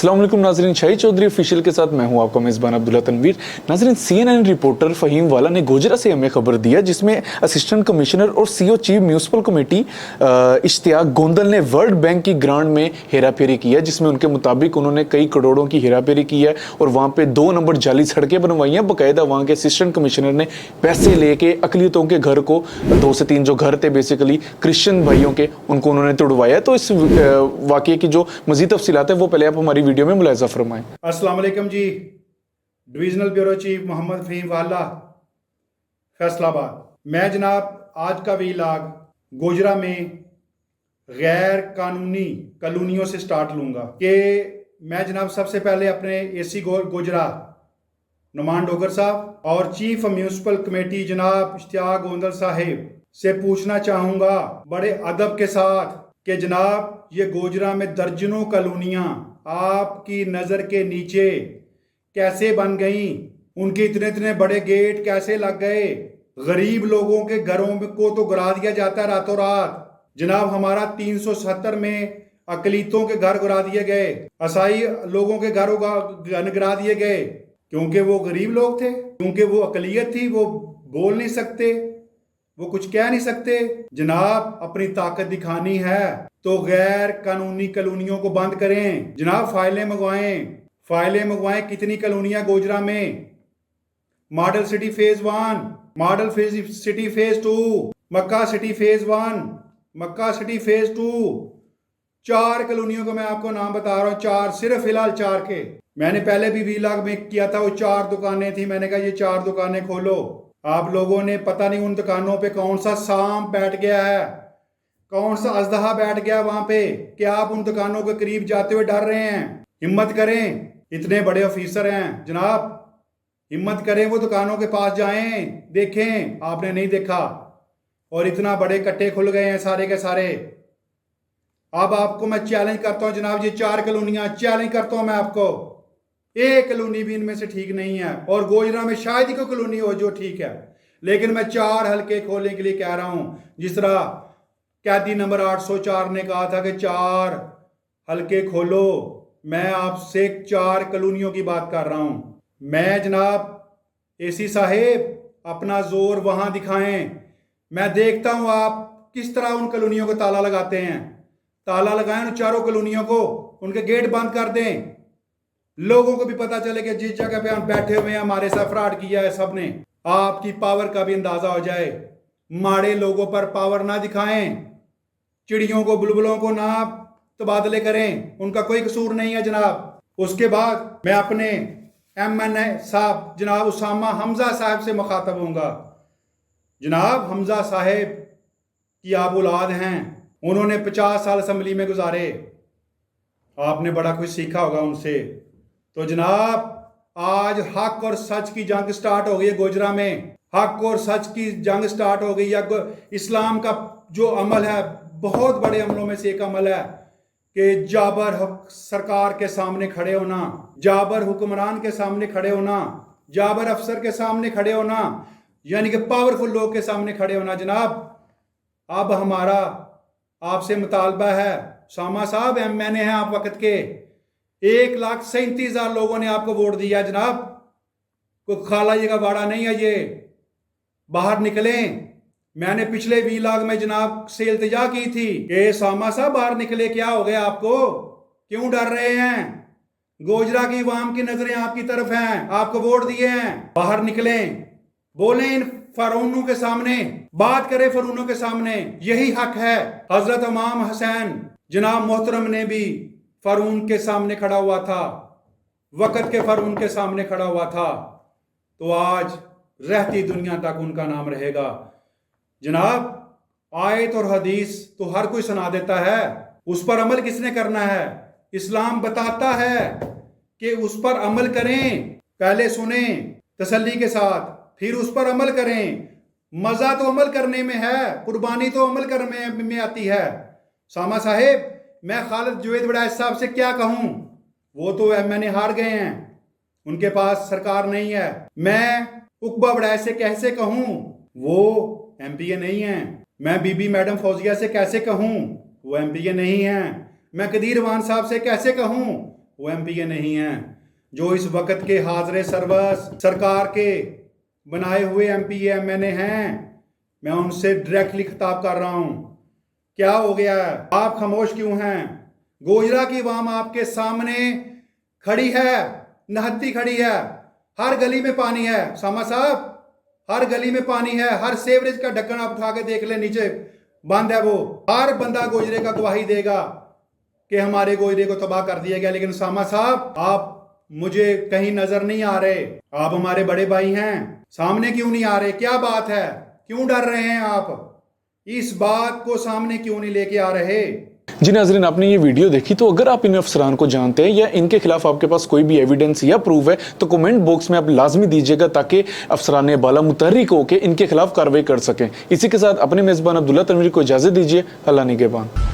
अस्सलाम वालेकुम नाजरीन, शाहिद चौधरी ऑफिशियल के साथ मैं हूं आपका मेज़बान अब्दुल्ला तनवीर। नाजरीन, CNN रिपोर्टर फ़हीम वाला ने गोजरा से हमें खबर दिया जिसमें असिस्टेंट कमिश्नर और CO chief municipal committee Ishtiaq Gondal ने वर्ल्ड बैंक की ग्रांट में हेराफेरी की है, जिसमें उनके मुताबिक उन्होंने कई करोड़ों की हेराफेरी की है और वहाँ पे 2 नंबर जाली सड़कें बनवाई हैं। बाकायदा वहाँ के असिस्टेंट कमिश्नर ने पैसे लेके अकलियतों के घर को 2 से 3 जो घर थे बेसिकली क्रिश्चियन भाइयों के, उनको उन्होंने तोड़वाया। तो इस वाकये की जो मजीद तफसीलात है वो पहले आप हमारी वीडियो में मुलाहिजा फरमाएं। अस्सलाम वालेकुम जी। Divisional bureau chief Mohammad Faheem वाला, फैसलाबाद। मैं जनाब आज का वीलाग गोजरा में गैर कानूनी कॉलोनियों से स्टार्ट लूँगा कि मैं जनाब सबसे पहले अपने AC गोजरा नुमान डोगर साहब और चीफ म्यूनसिपल कमेटी जनाब इश्तियाक गोंदल साहिब से पूछना चाहूँगा बड़े अदब के साथ कि जनाब ये गोजरा में दर्जनों कॉलोनियाँ आपकी नज़र के नीचे कैसे बन गई, उनके इतने इतने बड़े गेट कैसे लग गए, गरीब लोगों के घरों को तो गिरा दिया जाता है रातों रात। जनाब हमारा 370 में अकलीतों के घर गिरा दिए गए, असाई लोगों के घरों का गिरा दिए गए क्योंकि वो गरीब लोग थे, क्योंकि वो अकलियत थी, वो बोल नहीं सकते, वो कुछ कह नहीं सकते। जनाब अपनी ताकत दिखानी है तो गैर कानूनी कॉलोनियों को बंद करें। जनाब फाइलें मंगवाएं कितनी कॉलोनियां गोजरा में, model city phase 1, model city phase 2, मक्का सिटी फेज 1, मक्का सिटी फेज 2, 4 कॉलोनियों को मैं आपको नाम बता रहा हूँ, 4 सिर्फ फिलहाल 4 के। मैंने पहले भी वीलॉग में किया था, वो 4 दुकानें थी, मैंने कहा ये 4 दुकानें खोलो। आप लोगों ने पता नहीं उन दुकानों पे कौन सा सांप बैठ गया है, कौन सा अजदहा बैठ गया वहां पे कि आप उन दुकानों के करीब जाते हुए डर रहे हैं। हिम्मत करें, इतने बड़े ऑफिसर हैं जनाब, हिम्मत करें, वो दुकानों के पास जाएं, देखें, आपने नहीं देखा और इतना बड़े कट्टे खुल गए हैं सारे के सारे। अब आपको मैं चैलेंज करता हूं जनाब, ये 4 कॉलोनियां चैलेंज करता हूं मैं आपको, एक कॉलोनी भी इनमें से ठीक नहीं है और गोजरा में शायद ही कोई कॉलोनी हो जो ठीक है, लेकिन मैं 4 हल्के खोलने के लिए कह रहा हूं। जिस तरह कैदी नंबर 804 ने कहा था कि 4 हल्के खोलो, मैं आपसे 4 कॉलोनियों की बात कर रहा हूं। मैं जनाब AC साहेब अपना जोर वहां दिखाएं, मैं देखता हूं आप किस तरह उन कॉलोनियों को ताला लगाते हैं। ताला लगाएं उन 4 कॉलोनियों को, उनके गेट बंद कर दें, लोगों को भी पता चले कि जिस जगह पे हम बैठे हुए हैं हमारे साथ फ्रॉड किया है सबने, आपकी पावर का भी अंदाजा हो जाए। माड़े लोगों पर पावर ना दिखाएं, चिड़ियों को बुलबुलों को ना तबादले करें, उनका कोई कसूर नहीं है जनाब। उसके बाद मैं अपने MNA साहब जनाब उसामा हमजा साहब से मुखातब होऊंगा। जनाब हमजा साहेब की आप औलाद हैं, उन्होंने 50 साल असम्बली में गुजारे, आपने बड़ा कुछ सीखा होगा उनसे। तो जनाब आज हक और सच की जंग स्टार्ट हो गई है गोजरा में, हक और सच की जंग स्टार्ट हो गई है। इस्लाम का जो अमल है, बहुत बड़े अमलों में से एक अमल है कि जाबर सरकार के सामने खड़े होना, जाबर हुक्मरान के सामने खड़े होना, जाबर अफसर के सामने खड़े होना, यानी कि पावरफुल लोग के सामने खड़े होना। जनाब अब हमारा आपसे मुतालबा है, सामा साहब MNA हैं आप वक्त के, 1,37,000 लोगों ने आपको वोट दिया जनाब, कोई खाला जी का बाड़ा नहीं है ये, बाहर निकलें। मैंने पिछले वीलॉग में जनाब से इल्तिजा की थी कि सामा साहब बाहर निकले, क्या हो गया आपको, क्यों डर रहे हैं, गोजरा की अवाम की नजरें आपकी तरफ हैं, आपको वोट दिए हैं, बाहर निकलें, बोलें इन फरूनों के सामने, बात करें फरूनों के सामने, यही हक है। हजरत इमाम हुसैन जनाब मोहतरम ने भी फरून के सामने खड़ा हुआ था, वक़्त के फरून के सामने खड़ा हुआ था, तो आज रहती दुनिया तक उनका नाम रहेगा। जनाब आयत और हदीस तो हर कोई सुना देता है, उस पर अमल किसने करना है? इस्लाम बताता है कि उस पर अमल करें, पहले सुने तसल्ली के साथ, फिर उस पर अमल करें। मजा तो अमल करने में है, कुर्बानी तो अमल करने में आती है। सामा साहेब मैं खालिद जुवैद वड़ैच साहब से क्या कहूं, वो तो MNA हार गए हैं, उनके पास सरकार नहीं है। मैं उकबा वड़ैच से कैसे कहूं, वो MPA नहीं है। मैं बीबी मैडम फौजिया से कैसे कहूं, वो MPA नहीं है। मैं कदीर वान साहब से कैसे कहूं, वो एमपीए नहीं हैं। जो इस वक्त के हाज़िर सर्वस सरकार के बनाए हुए एमपीए एमएनए हैं, मैं उनसे डायरेक्टली खिताब कर रहा हूं। क्या हो गया है? आप खामोश क्यों हैं? गोजरा की अवाम आपके सामने खड़ी है, नहत्ती खड़ी है। हर गली में पानी है सामा साहब, हर गली में पानी है। हर सेवरेज का ढक्कन आप उठा के देख ले, नीचे बंद है वो। हर बंदा गोजरे का गवाही देगा कि हमारे गोजरे को तबाह कर दिया गया। लेकिन सामा साहब, आप मुझे कहीं नजर नहीं आ रहे। आप हमारे बड़े भाई हैं, सामने क्यों नहीं आ रहे? क्या बात है? क्यों डर रहे हैं आप? इस बात को सामने क्यों नहीं लेके आ रहे? जी नाजरीन, आपने ये वीडियो देखी, तो अगर आप इन अफसरान को जानते हैं या इनके खिलाफ आपके पास कोई भी एविडेंस या प्रूफ है तो कमेंट बॉक्स में आप लाजमी दीजिएगा, ताकि अफसरान बाला मुतहर्रिक होकर इनके खिलाफ कार्रवाई कर सकें। इसी के साथ अपने मेज़बान अब्दुल्ला तनवीर को इजाज़त दीजिए। अल्लाह निगहबान।